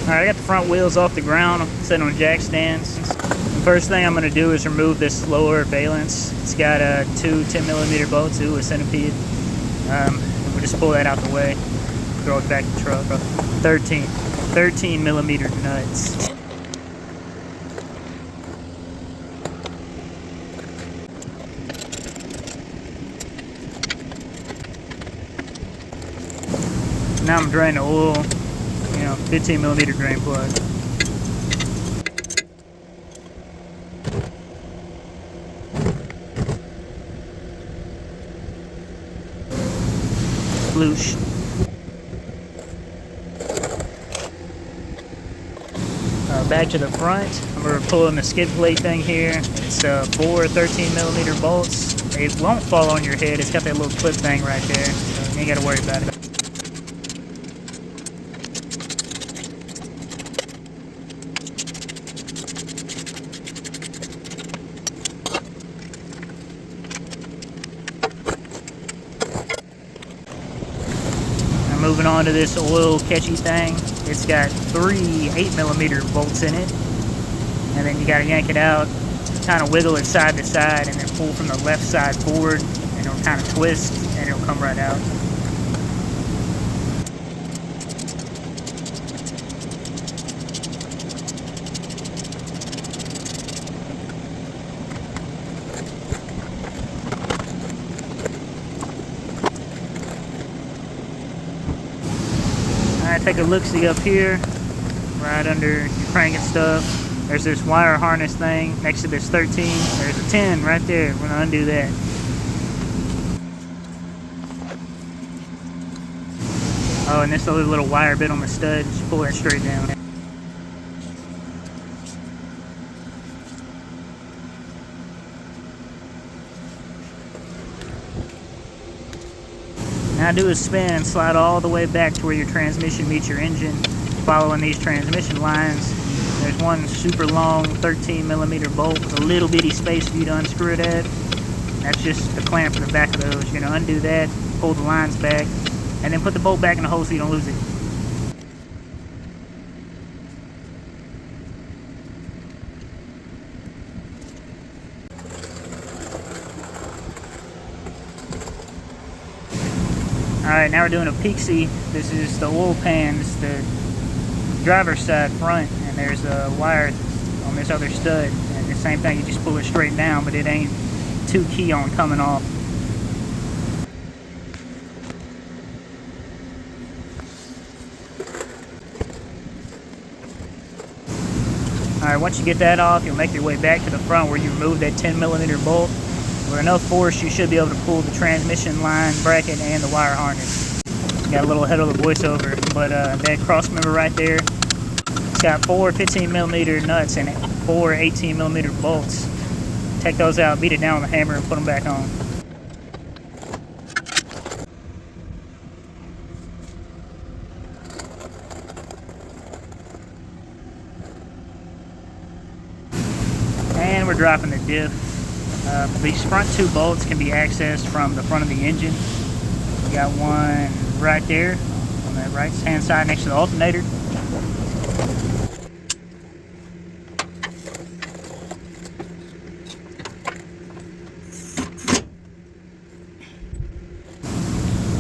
Alright, I got the front wheels off the ground. I'm sitting on jack stands. The first thing I'm going to do is remove this lower valence. It's got two 10mm bolts, a centipede. We'll just pull that out the way, throw it back in the truck. 13mm nuts. Now I'm draining the oil, 15mm drain plug. Sploosh. Back to the front, we're pulling the skid plate thing here. It's 4 13mm bolts. It won't fall on your head. It's got that little clip thing right there, so you ain't got to worry about it. Moving on to this oil catchy thing. It's got 3 8mm bolts in it, and then you got to yank it out, kind of wiggle it side to side, and then pull from the left side forward, and it'll kind of twist, and it'll come right out. Take a look-see up here, right under your crank and stuff. There's this wire harness thing next to this 13. There's a 10 right there. We're gonna undo that. Oh, and this other little wire bit on the stud, just pull that straight down. Now do a spin, slide all the way back to where your transmission meets your engine, following these transmission lines. There's one super long 13mm bolt with a little bitty space for you to unscrew it at. That's just the clamp for the back of those. You're going to undo that, pull the lines back, and then put the bolt back in the hole so you don't lose it. Alright, now we're doing a peek-see. This is the oil pans, the driver's side front, and there's a wire on this other stud. And the same thing, you just pull it straight down, but it ain't too key on coming off. Alright, once you get that off, you'll make your way back to the front where you remove that 10mm bolt. With enough force, you should be able to pull the transmission line bracket and the wire harness. Got a little head of the voiceover, but that cross member right there, it's got 4 15mm nuts and 4 18mm bolts. Take those out, beat it down with a hammer, and put them back on. And we're dropping the diff. These front 2 bolts can be accessed from the front of the engine. You got one right there on that right hand side next to the alternator.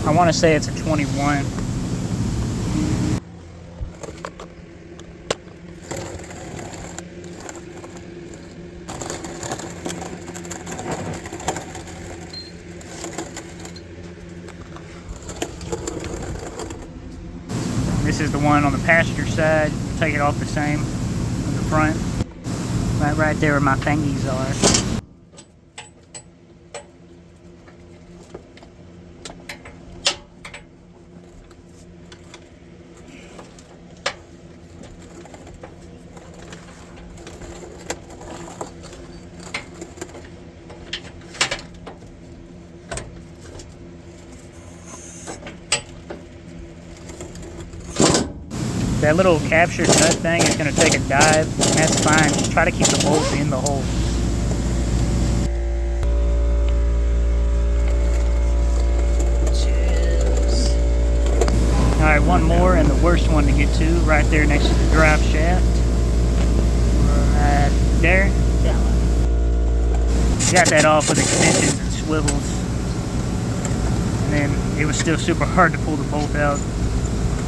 I want to say it's a 21. This is the one on the passenger side. Take it off the same on the front. Right there where my thingies are. That little capture nut thing is going to take a dive, and that's fine. Just try to keep the bolts in the hole. Alright, one more, and the worst one to get to, right there next to the drive shaft. Right there. Got that off with extensions and swivels. And then it was still super hard to pull the bolt out.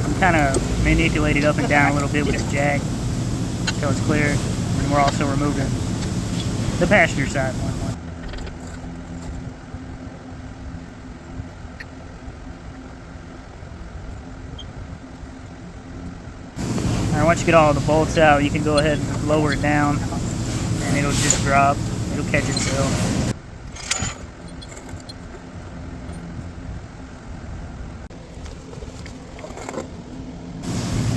I'm kind of manipulated up and down a little bit with the jack until it's clear. And we're also removing the passenger side one. Alright, once you get all the bolts out, you can go ahead and lower it down and it'll just drop. It'll catch itself.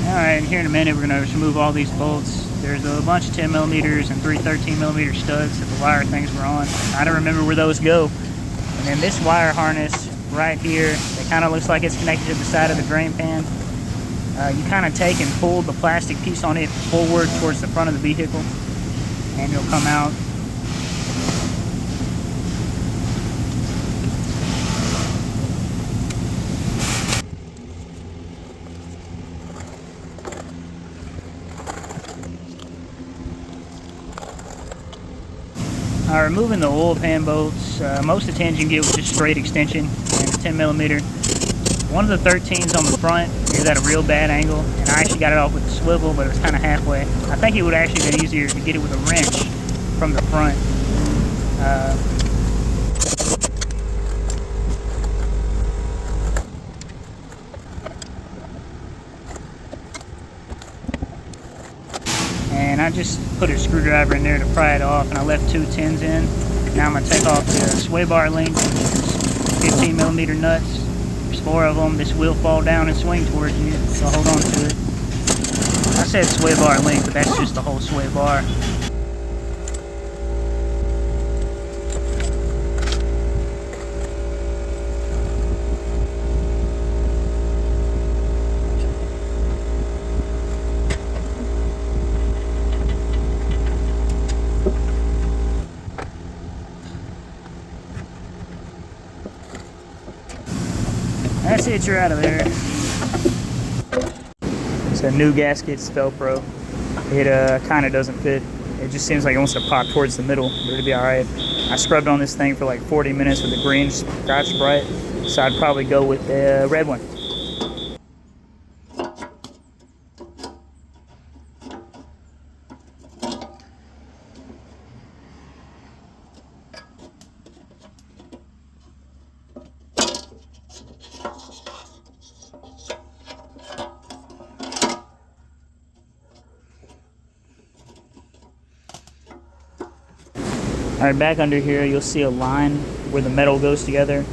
Alright, and here in a minute we're going to remove all these bolts. There's a bunch of 10mm and 3 13mm studs that the wire things were on. I don't remember where those go. And then this wire harness right here, it kind of looks like it's connected to the side of the drain pan. You kind of take and pull the plastic piece on it forward towards the front of the vehicle and it'll come out. Removing the oil pan bolts, most attention you can get with just straight extension and a 10mm. One of the 13s on the front is at a real bad angle, and I actually got it off with a swivel, but it was kind of halfway. I think it would actually been easier to get it with a wrench from the front. And I just put a screwdriver in there to pry it off, and I left 2 10s in. Now I'm going to take off the sway bar link, which is 15mm nuts. There's 4 of them. This will fall down and swing towards you, so hold on to it. I said sway bar link, but that's just the whole sway bar. That's it, you're out of there. It's a new gasket, it's Velcro. It kind of doesn't fit. It just seems like it wants to pop towards the middle, but it'll be alright. I scrubbed on this thing for like 40 minutes with the green Scotch Brite, so I'd probably go with the red one. Alright, back under here you'll see a line where the metal goes together,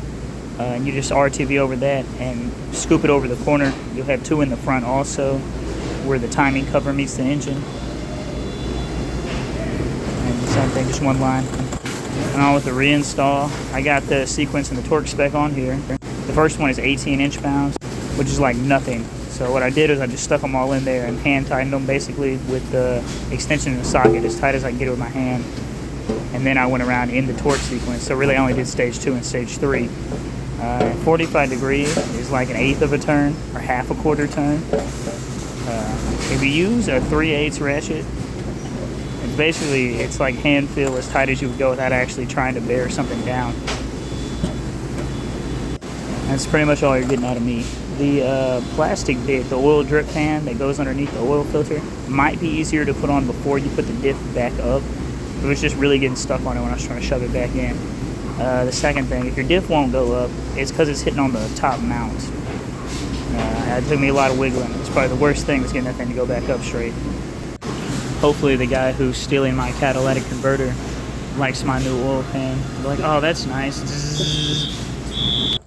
and you just RTV over that and scoop it over the corner. You'll have 2 in the front also, where the timing cover meets the engine. And the same thing, just 1 line. And on with the reinstall, I got the sequence and the torque spec on here. The first one is 18 inch-pounds, which is like nothing. So what I did is I just stuck them all in there and hand tightened them basically with the extension in the socket as tight as I can get it with my hand. And then I went around in the torque sequence, so really I only did stage 2 and stage 3. 45 degrees is like 1/8 of a turn, or 1/2 a quarter turn. If you use a 3/8 ratchet, it's like hand feel as tight as you would go without actually trying to bear something down. That's pretty much all you're getting out of me. The plastic bit, the oil drip pan that goes underneath the oil filter, might be easier to put on before you put the diff back up. It was just really getting stuck on it when I was trying to shove it back in. The second thing, if your diff won't go up, it's because it's hitting on the top mount. It took me a lot of wiggling. It's probably the worst thing is getting that thing to go back up straight. Hopefully the guy who's stealing my catalytic converter likes my new oil pan. They're like, oh, that's nice. Zzz.